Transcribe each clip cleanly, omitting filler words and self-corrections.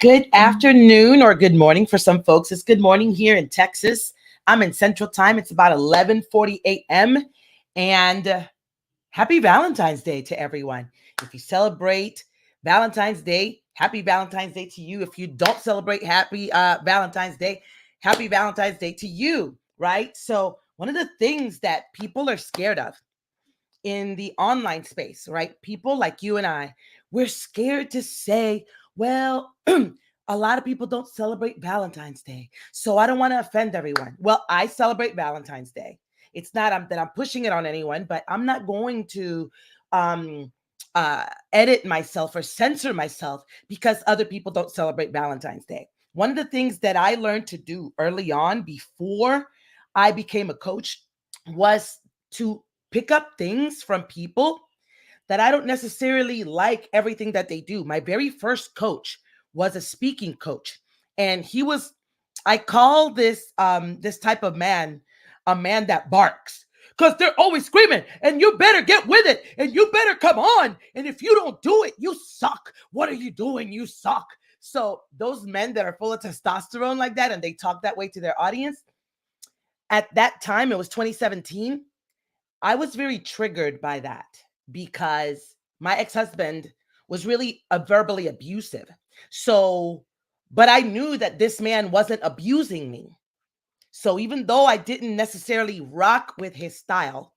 Good afternoon or good morning for some folks. It's good morning here in Texas. I'm in Central Time. It's about 11:40 a.m. And happy Valentine's Day to everyone. If you celebrate Valentine's Day, happy Valentine's Day to you. If you don't celebrate happy Valentine's Day, happy Valentine's Day to you, right? So one of the things that people are scared of in the online space, right? People like you and I, we're scared to say, well, a lot of people don't celebrate Valentine's Day. So I don't want to offend everyone. Well, I celebrate Valentine's Day. It's not that I'm pushing it on anyone, but I'm not going to um, edit myself or censor myself because other people don't celebrate Valentine's Day. One of the things that I learned to do early on before I became a coach was to pick up things from people that I don't necessarily like everything that they do. My very first coach was a speaking coach, and he was, I call this type of man a man that barks, because they're always screaming and you better get with it and you better come on, and if you don't do it, you suck. What are you doing? You suck. So those men that are full of testosterone like that and they talk that way to their audience, at that time, it was 2017, I was very triggered by that because my ex-husband was really verbally abusive. So, but I knew that this man wasn't abusing me. So even though I didn't necessarily rock with his style,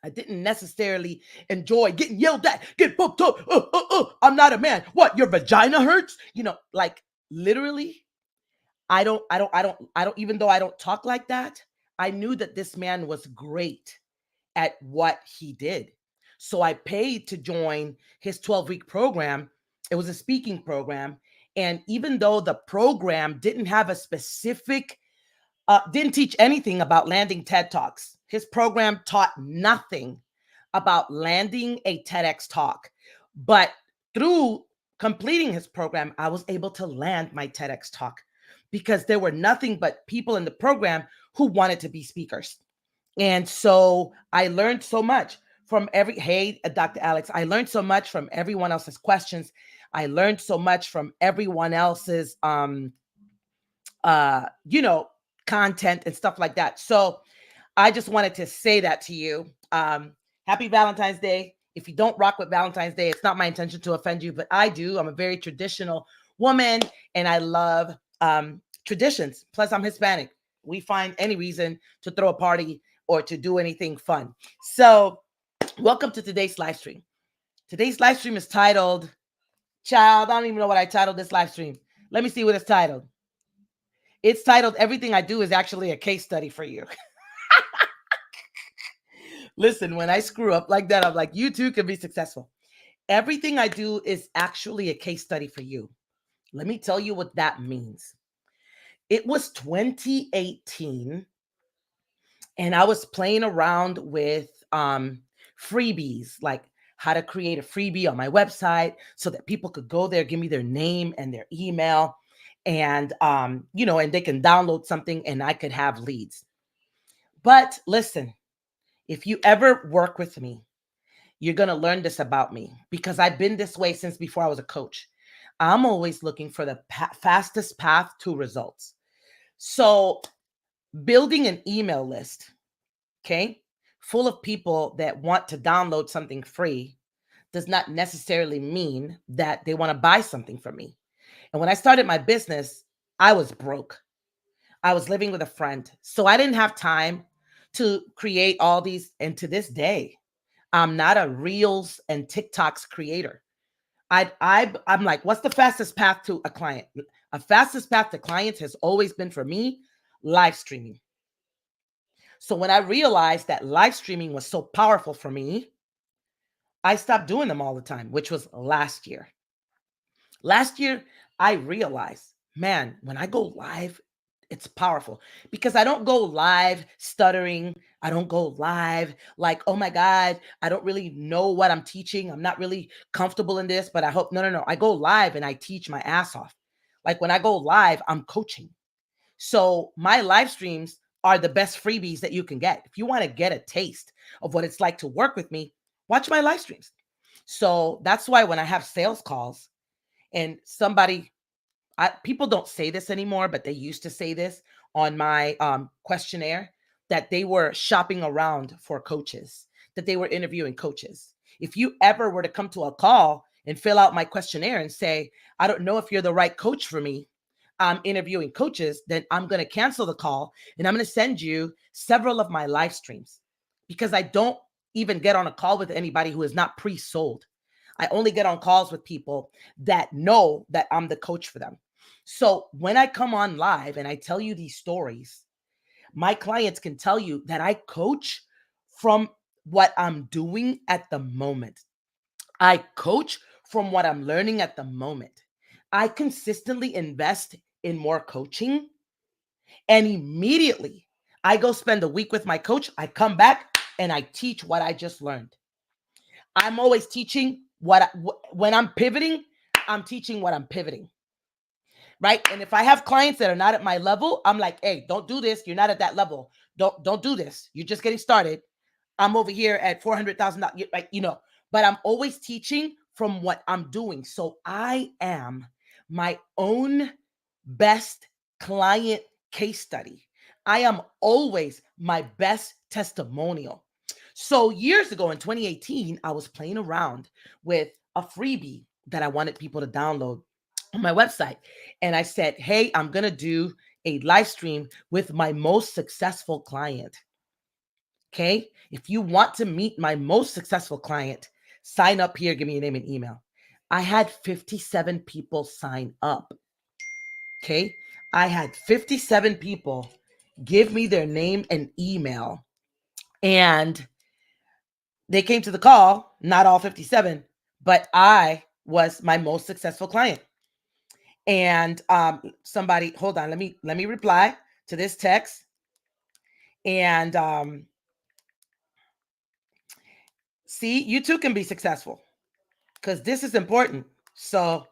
I didn't necessarily enjoy getting yelled at, get booked up. I'm not a man. What? Your vagina hurts? Like literally, I don't. Even though I don't talk like that, I knew that this man was great at what he did. So I paid to join his 12-week program. It was a speaking program. And even though the program didn't have a specific, didn't teach anything about landing TED Talks, his program taught nothing about landing a TEDx talk. But through completing his program, I was able to land my TEDx talk because there were nothing but people in the program who wanted to be speakers. And so I learned so much from Dr. Alex, I learned so much from everyone else's questions. I learned so much from everyone else's, uh, you know, content and stuff like that. So I just wanted to say that to you. Happy Valentine's Day. If you don't rock with Valentine's Day, it's not my intention to offend you, but I do. I'm a very traditional woman and I love traditions. Plus, I'm Hispanic. We find any reason to throw a party or to do anything fun. So, welcome to today's live stream. Today's live stream is titled, Child, I don't even know what I titled this live stream. Let me see what it's titled. It's titled, Everything I Do is Actually a Case Study for You. Listen, when I screw up like that, I'm like, you too can be successful. Everything I do is actually a case study for you. Let me tell you what that means. It was 2018, and I was playing around with freebies, like how to create a freebie on my website so that people could go there, give me their name and their email, and and they can download something and I could have leads. But listen, if you ever work with me, you're going to learn this about me because I've been this way since before I was a coach. I'm always looking for the fastest path to results. So, building an email list, okay, full of people that want to download something free does not necessarily mean that they want to buy something from me. And when I started my business, I was broke. I was living with a friend. So I didn't have time to create all these. And to this day, I'm not a Reels and TikToks creator. I'm like, what's the fastest path to a client? A fastest path to clients has always been for me live streaming. So when I realized that live streaming was so powerful for me, I stopped doing them all the time, which was last year. Last year, I realized, man, when I go live, it's powerful because I don't go live stuttering. I don't go live like, oh my God, I don't really know what I'm teaching. I'm not really comfortable in this, but I hope, no. I go live and I teach my ass off. Like when I go live, I'm coaching. So my live streams are the best freebies that you can get. If you want to get a taste of what it's like to work with me, watch my live streams. So that's why when I have sales calls and somebody People don't say this anymore, but they used to say this on my questionnaire, that they were shopping around for coaches, that they were interviewing coaches. If you ever were to come to a call and fill out my questionnaire and say, I don't know if you're the right coach for me, I'm interviewing coaches, then I'm going to cancel the call and I'm going to send you several of my live streams, because I don't even get on a call with anybody who is not pre-sold. I only get on calls with people that know that I'm the coach for them. So when I come on live and I tell you these stories, my clients can tell you that I coach from what I'm doing at the moment. I coach from what I'm learning at the moment. I consistently invest in more coaching, and immediately I go spend a week with my coach. I come back and I teach what I just learned. I'm always teaching when I'm pivoting, I'm teaching what I'm pivoting. Right? And if I have clients that are not at my level, I'm like, hey, don't do this. You're not at that level. Don't do this. You're just getting started. I'm over here at $400,000, like, but I'm always teaching from what I'm doing. So I am my own best client case study. I am always my best testimonial. So years ago in 2018, I was playing around with a freebie that I wanted people to download on my website. And I said, hey, I'm going to do a live stream with my most successful client. Okay. If you want to meet my most successful client, sign up here. Give me your name and email. I had 57 people sign up. Okay. I had 57 people give me their name and email. And they came to the call, not all 57, but I was my most successful client. And somebody, hold on, let me reply to this text. And see, you too can be successful, because this is important. So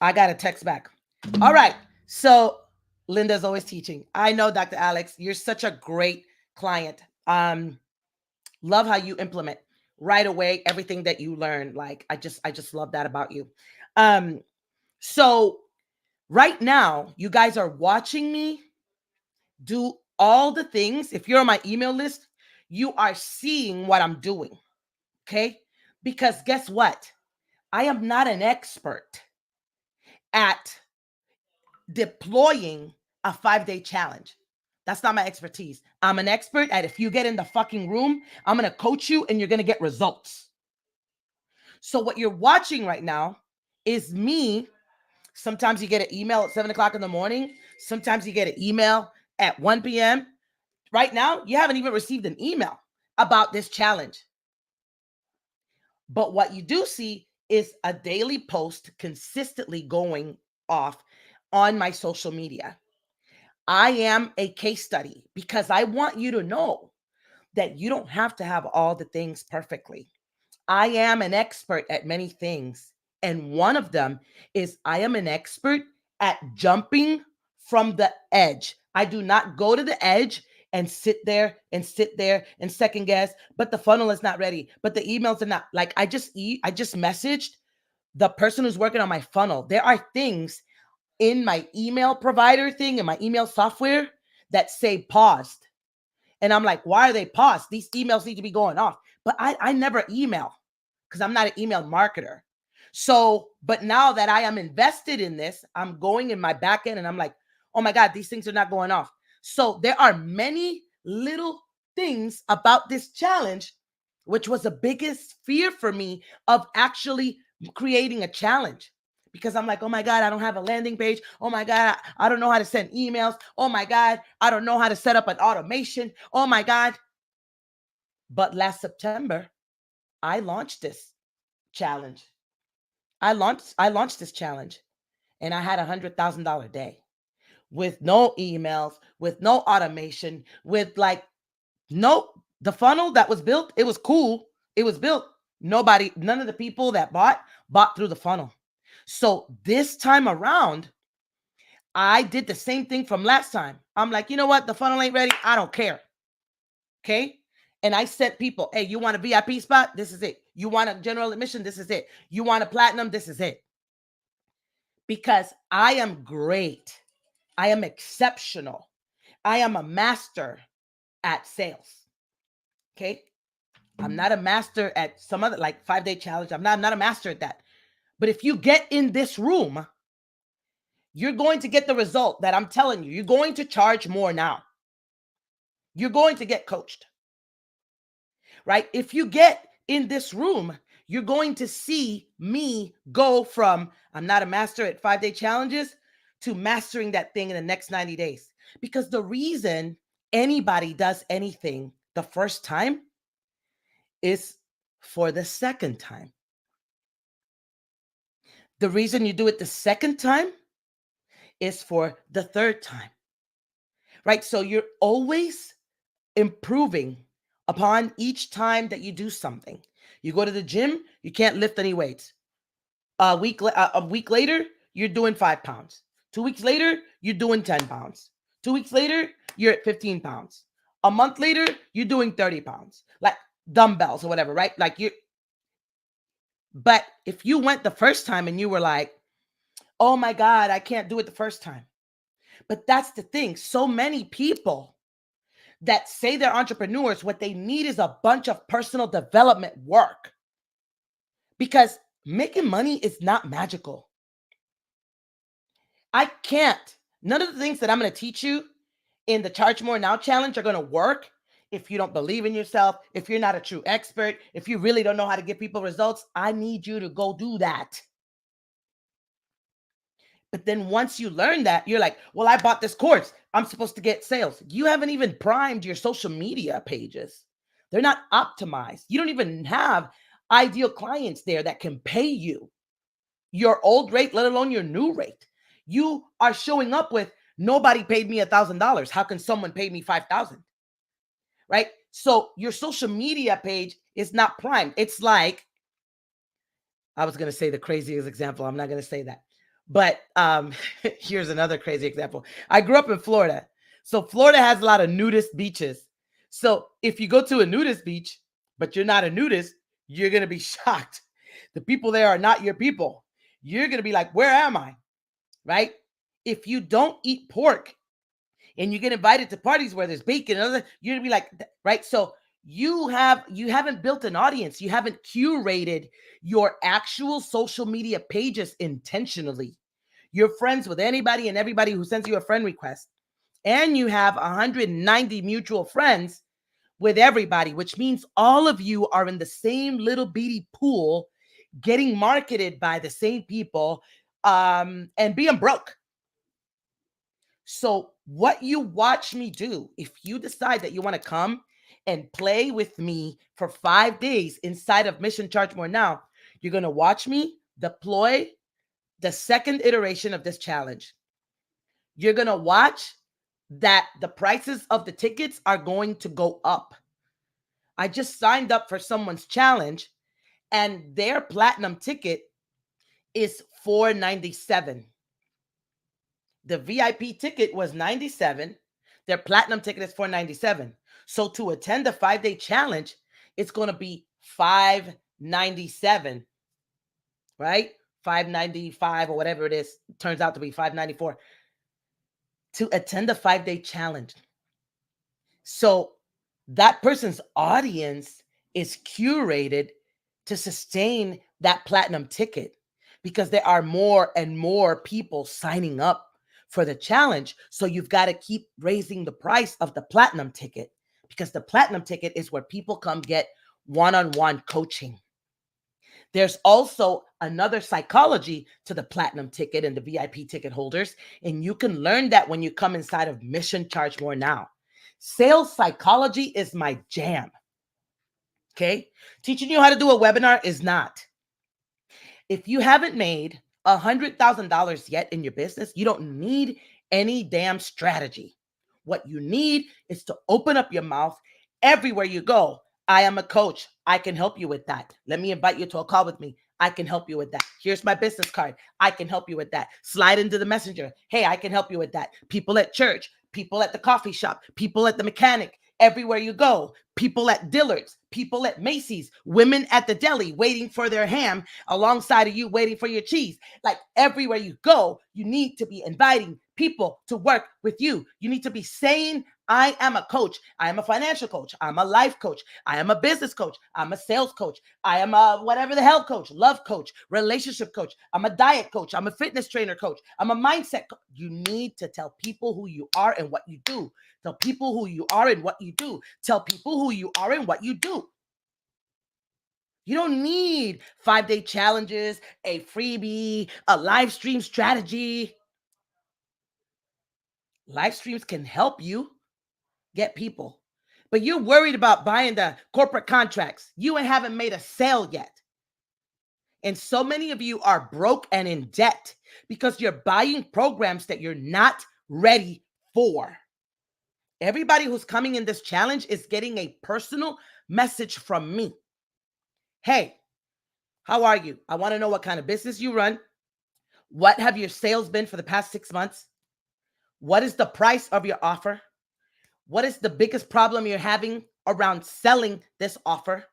I got a text back. All right. So Linda's always teaching. I know, Dr. Alex, you're such a great client. Love how you implement right away everything that you learn. Like I just love that about you. So right now, you guys are watching me do all the things. If you're on my email list, you are seeing what I'm doing. Okay? Because guess what? I am not an expert at deploying a 5-day challenge. That's not my expertise. I'm an expert at, if you get in the fucking room, I'm going to coach you and you're going to get results. So what you're watching right now is me. Sometimes you get an email at 7:00 in the morning. Sometimes you get an email at 1 p.m. Right now, you haven't even received an email about this challenge. But what you do see is a daily post consistently going off on my social media. I am a case study because I want you to know that you don't have to have all the things perfectly. I am an expert at many things. And one of them is I am an expert at jumping from the edge. I do not go to the edge and sit there and second guess, but the funnel is not ready, but the emails are not, like, I just messaged the person who's working on my funnel. There are things in my email provider thing, in my email software, that say paused. And I'm like, why are they paused? These emails need to be going off. But I never email because I'm not an email marketer. So, but now that I am invested in this, I'm going in my back end and I'm like, oh my God, these things are not going off. So there are many little things about this challenge, which was the biggest fear for me of actually creating a challenge. Because I'm like, oh my God, I don't have a landing page. Oh my God, I don't know how to send emails. Oh my God, I don't know how to set up an automation. Oh my God. But last September, I launched this challenge. I launched this challenge, and I had $100,000 day with no emails, with no automation, with like the funnel that was built. It was cool. It was built. None of the people that bought through the funnel. So this time around, I did the same thing from last time. I'm like, you know what? The funnel ain't ready. I don't care. Okay. And I sent people, hey, you want a VIP spot? This is it. You want a general admission? This is it. You want a platinum? This is it. because I am great. I am exceptional. I am a master at sales. Okay. I'm not a master at some other like 5-day challenge. I'm not a master at that. But if you get in this room, you're going to get the result that I'm telling you. You're going to charge more now. You're going to get coached. Right? If you get in this room, you're going to see me go from I'm not a master at 5-day challenges to mastering that thing in the next 90 days. Because the reason anybody does anything the first time is for the second time. The reason you do it the second time is for the third time, right? So you're always improving upon each time that you do something. You go to the gym, you can't lift any weights. A week later, you're doing 5 pounds. 2 weeks later, you're doing 10 pounds. 2 weeks later, you're at 15 pounds. A month later, you're doing 30 pounds, like dumbbells or whatever, right? But if you went the first time and you were like, oh my God, I can't do it the first time. But that's the thing. So many people that say they're entrepreneurs, what they need is a bunch of personal development work. Because making money is not magical. None of the things that I'm going to teach you in the Charge More Now challenge are going to work if you don't believe in yourself, if you're not a true expert, if you really don't know how to give people results. I need you to go do that. But then once you learn that, you're like, well, I bought this course. I'm supposed to get sales. You haven't even primed your social media pages. They're not optimized. You don't even have ideal clients there that can pay you your old rate, let alone your new rate. You are showing up with nobody paid me $1,000. How can someone pay me 5,000? Right? So your social media page is not primed. It's like, I was going to say the craziest example. I'm not going to say that. But here's another crazy example. I grew up in Florida. So Florida has a lot of nudist beaches. So if you go to a nudist beach, but you're not a nudist, you're going to be shocked. The people there are not your people. You're going to be like, where am I? Right? If you don't eat pork and you get invited to parties where there's bacon, and other, you're going to be like, right? So you haven't built an audience. You haven't curated your actual social media pages intentionally. You're friends with anybody and everybody who sends you a friend request. And you have 190 mutual friends with everybody, which means all of you are in the same little bitty pool getting marketed by the same people and being broke. So what you watch me do, if you decide that you want to come and play with me for 5 days inside of Mission Charge More Now, you're going to watch me deploy the second iteration of this challenge. You're going to watch that the prices of the tickets are going to go up. I just signed up for someone's challenge and their platinum ticket is $497. The VIP ticket was $97. Their platinum ticket is $497. So to attend the 5-day challenge, it's going to be $597, right? $595 or whatever it is. It turns out to be $594 to attend the 5-day challenge. So that person's audience is curated to sustain that platinum ticket because there are more and more people signing up for the challenge. So you've got to keep raising the price of the platinum ticket because the platinum ticket is where people come get one-on-one coaching. There's also another psychology to the platinum ticket and the VIP ticket holders. And you can learn that when you come inside of Mission Charge More Now. Sales psychology is my jam. Okay. Teaching you how to do a webinar is not. If you haven't made $100,000 yet in your business, you don't need any damn strategy. What you need is to open up your mouth everywhere you go. I am a coach. I can help you with that. Let me invite you to a call with me. I can help you with that. Here's my business card. I can help you with that. Slide into the messenger. Hey, I can help you with that. People at church, people at the coffee shop, people at the mechanic. everywhere you go. People at Dillard's, people at Macy's, women at the deli waiting for their ham alongside of you waiting for your cheese. Like everywhere you go, you need to be inviting people to work with you. You need to be saying, I am a coach. I am a financial coach. I'm a life coach. I am a business coach. I'm a sales coach. I am a whatever the hell coach, love coach, relationship coach. I'm a diet coach. I'm a fitness trainer coach. I'm a mindset coach. You need to tell people who you are and what you do. Tell people who you are and what you do. Tell people who you are and what you do. You don't need 5-day challenges, a freebie, a live stream strategy. Live streams can help you get people, but you're worried about buying the corporate contracts. You haven't made a sale yet. And so many of you are broke and in debt because you're buying programs that you're not ready for. Everybody who's coming in this challenge is getting a personal message from me. Hey, how are you? I want to know what kind of business you run. What have your sales been for the past 6 months? What is the price of your offer? What is the biggest problem you're having around selling this offer?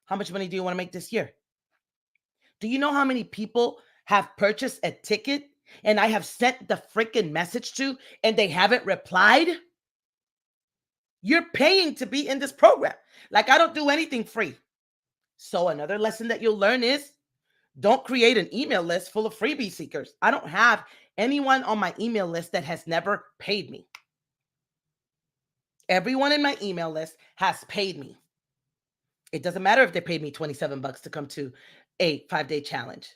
How much money do you want to make this year? Do you know how many people have purchased a ticket and I have sent the freaking message to and they haven't replied? You're paying to be in this program. Like, I don't do anything free. So another lesson that you'll learn is don't create an email list full of freebie seekers. I don't have anyone on my email list that has never paid me. Everyone in my email list has paid me. It doesn't matter if they paid me $27 to come to a 5-day challenge.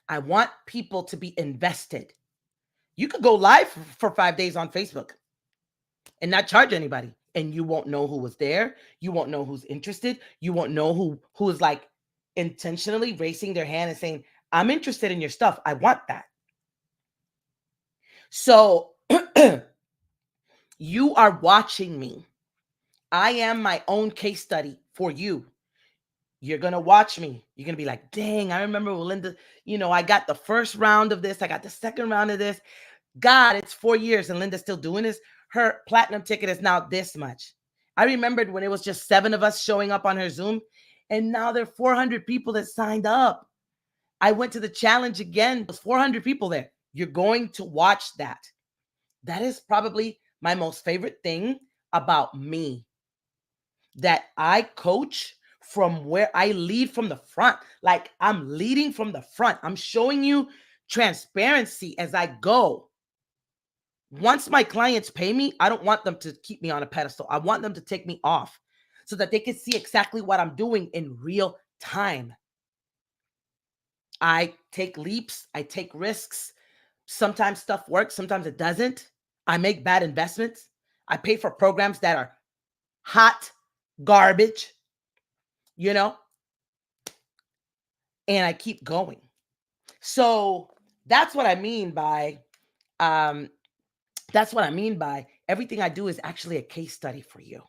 I want people to be invested. You could go live for 5 days on Facebook and not charge anybody. And you won't know who was there. You won't know who's interested. You won't know who is like intentionally raising their hand and saying, I'm interested in your stuff. I want that. So you are watching me. I am my own case study for you. You're going to watch me. You're going to be like, dang, I remember Linda, I got the first round of this. I got the second round of this. God, it's 4 years and Linda's still doing this. Her platinum ticket is now this much. I remembered when it was just 7 of us showing up on her Zoom, and now there are 400 people that signed up. I went to the challenge again. There's 400 people there. You're going to watch that. That is probably my most favorite thing about me, that I coach from where I lead from the front. Like, I'm leading from the front. I'm showing you transparency as I go. Once my clients pay me, I don't want them to keep me on a pedestal. I want them to take me off so that they can see exactly what I'm doing in real time. I take leaps. I take risks. Sometimes stuff works. Sometimes it doesn't. I make bad investments. I pay for programs that are hot garbage, and I keep going. So that's what I mean by everything I do is actually a case study for you.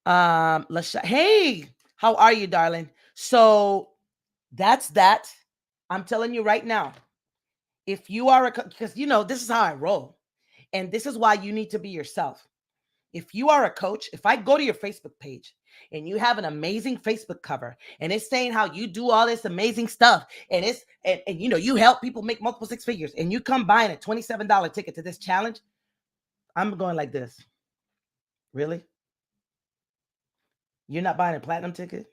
Hey, how are you, darling? So that's that. I'm telling you right now, if you are because this is how I roll, and this is why you need to be yourself. If you are a coach, if I go to your Facebook page and you have an amazing Facebook cover and it's saying how you do all this amazing stuff and you help people make multiple 6 figures and you come buying a $27 ticket to this challenge, I'm going like this. Really? You're not buying a platinum ticket?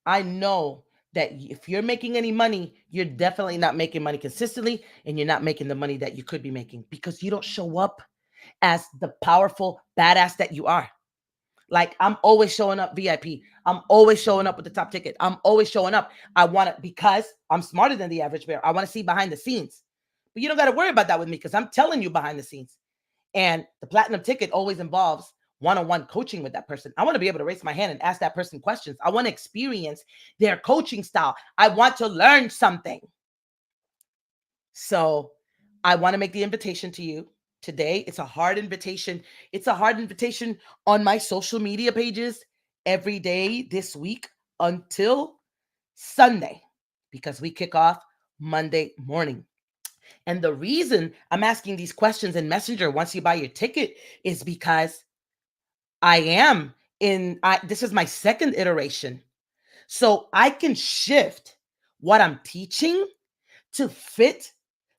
I know that if you're making any money, you're definitely not making money consistently, and you're not making the money that you could be making because you don't show up as the powerful badass that you are. Like, I'm always showing up VIP. I'm always showing up with the top ticket. I'm always showing up. I want to, because I'm smarter than the average bear. I want to see behind the scenes. But you don't got to worry about that with me because I'm telling you behind the scenes. And the platinum ticket always involves one-on-one coaching with that person. I want to be able to raise my hand and ask that person questions. I want to experience their coaching style. I want to learn something. So I want to make the invitation to you today. It's a hard invitation. It's a hard invitation on my social media pages every day this week until Sunday, because we kick off Monday morning. And the reason I'm asking these questions in Messenger once you buy your ticket is because I am this is my second iteration. So I can shift what I'm teaching to fit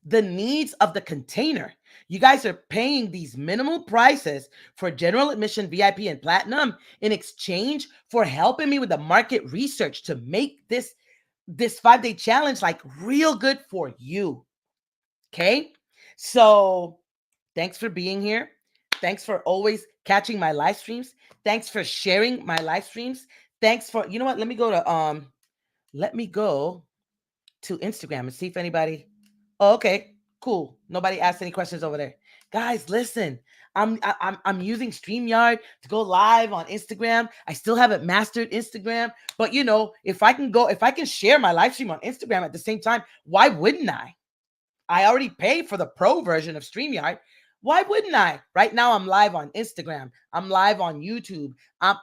the needs of the container. You guys are paying these minimal prices for general admission, VIP, and platinum in exchange for helping me with the market research to make this 5-day challenge like real good for you. Okay? So, thanks for being here. Thanks for always catching my live streams. Thanks for sharing my live streams. Thanks for, you know what? Let me go to Instagram and see if anybody. Oh, okay, cool. Nobody asked any questions over there. Guys, listen. I'm using StreamYard to go live on Instagram. I still haven't mastered Instagram, but if I can share my live stream on Instagram at the same time, why wouldn't I? I already paid for the pro version of StreamYard. Why wouldn't I? Right now, I'm live on Instagram. I'm live on YouTube.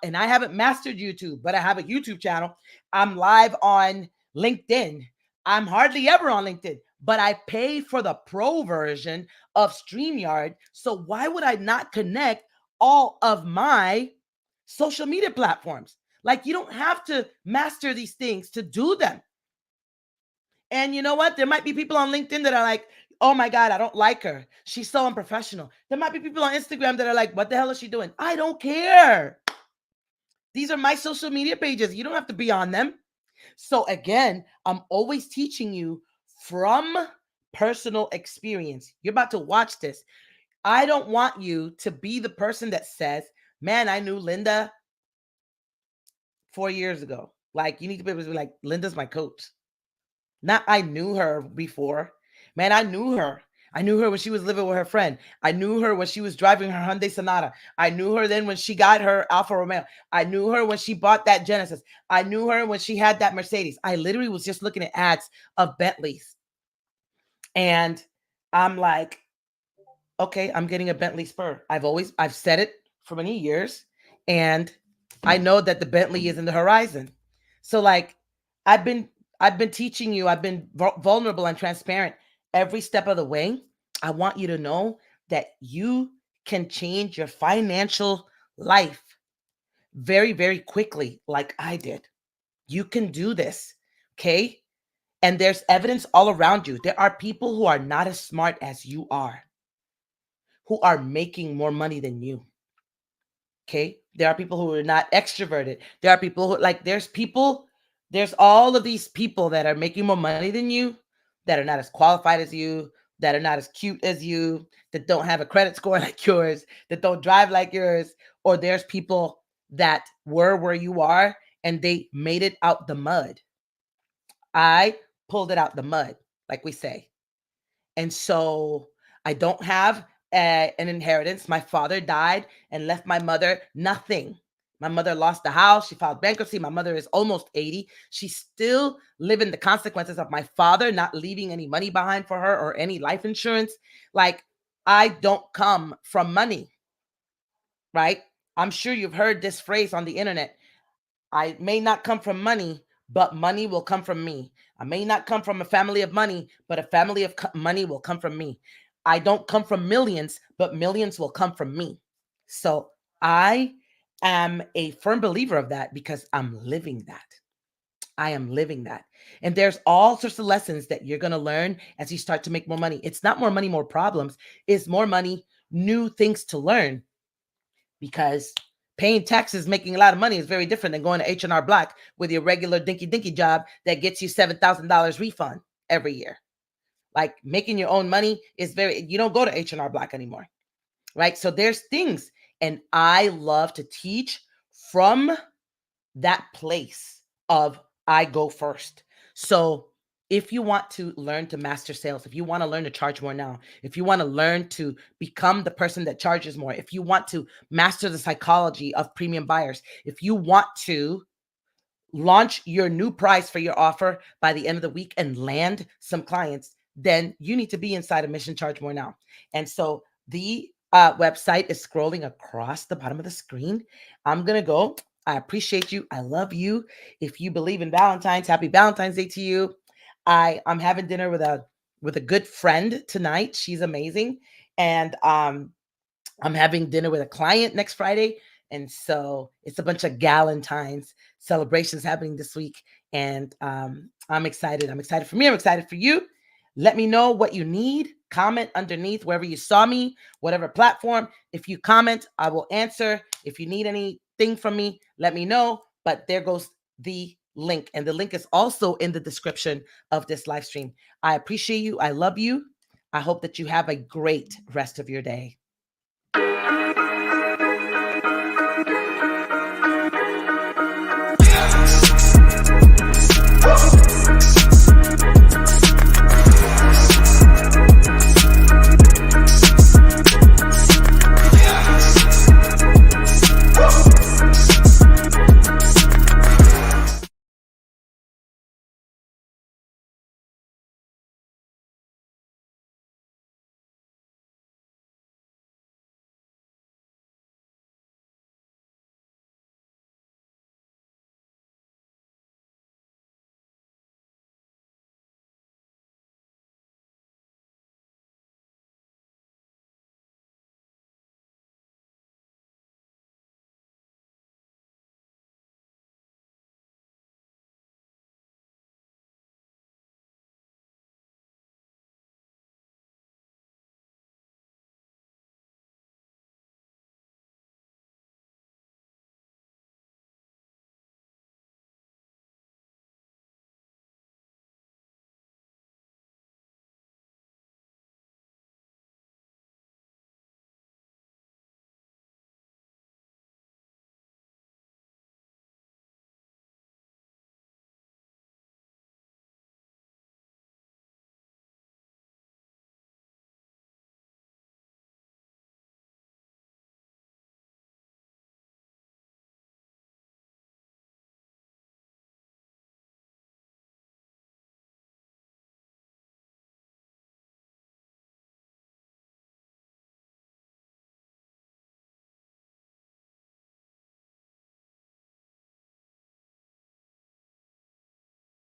And I haven't mastered YouTube, but I have a YouTube channel. I'm live on LinkedIn. I'm hardly ever on LinkedIn, but I pay for the pro version of StreamYard. So why would I not connect all of my social media platforms? Like, you don't have to master these things to do them. And you know what? There might be people on LinkedIn that are like, oh my God, I don't like her. She's so unprofessional. There might be people on Instagram that are like, what the hell is she doing? I don't care. These are my social media pages. You don't have to be on them. So again, I'm always teaching you from personal experience. You're about to watch this. I don't want you to be the person that says, man, I knew Linda 4 years ago. Like, you need to be able to be like, Linda's my coach. Not I knew her before. Man, I knew her. I knew her when she was living with her friend. I knew her when she was driving her Hyundai Sonata. I knew her then when she got her Alfa Romeo. I knew her when she bought that Genesis. I knew her when she had that Mercedes. I literally was just looking at ads of Bentleys. And I'm like, okay, I'm getting a Bentley Spur. I've said it for many years. And I know that the Bentley is in the horizon. So like I've been teaching you, I've been vulnerable and transparent every step of the way. I want you to know that you can change your financial life very, very quickly, like I did. You can do this. Okay. And there's evidence all around you. There are people who are not as smart as you are, who are making more money than you. Okay. There are people who are not extroverted. There are people who there's all of these people that are making more money than you, that are not as qualified as you, that are not as cute as you, that don't have a credit score like yours, that don't drive like yours. Or there's people that were where you are and they made it out the mud. I pulled it out the mud, like we say. And so I don't have an inheritance. My father died and left my mother nothing. My mother lost the house. She filed bankruptcy. My mother is almost 80. She's still living the consequences of my father not leaving any money behind for her or any life insurance. Like, I don't come from money, right? I'm sure you've heard this phrase on the internet. I may not come from money, but money will come from me. I may not come from a family of money, but a family of money will come from me. I don't come from millions, but millions will come from me. So I am a firm believer of that because I'm living that. I am living that. And there's all sorts of lessons that you're going to learn as you start to make more money. It's not more money, more problems. It's more money, new things to learn, because paying taxes, making a lot of money is very different than going to H&R Block with your regular dinky job that gets you $7,000 refund every year. Like, making your own money is you don't go to H&R Block anymore, right? So there's things, and I love to teach from that place of I go first. So if you want to learn to master sales, if you want to learn to charge more now, if you want to learn to become the person that charges more, if you want to master the psychology of premium buyers, if you want to launch your new price for your offer by the end of the week and land some clients, then you need to be inside of Mission Charge More Now. And so the website is scrolling across the bottom of the screen. I'm going to go. I appreciate you. I love you. If you believe in Valentine's, happy Valentine's Day to you. I'm having dinner with a with a good friend tonight. She's amazing. And I'm having dinner with a client next Friday. And so it's a bunch of Galentine's celebrations happening this week. And I'm excited. I'm excited for me. I'm excited for you. Let me know what you need. Comment underneath wherever you saw me, whatever platform. If you comment, I will answer. If you need anything from me, let me know. But there goes the link. And the link is also in the description of this live stream. I appreciate you. I love you. I hope that you have a great rest of your day.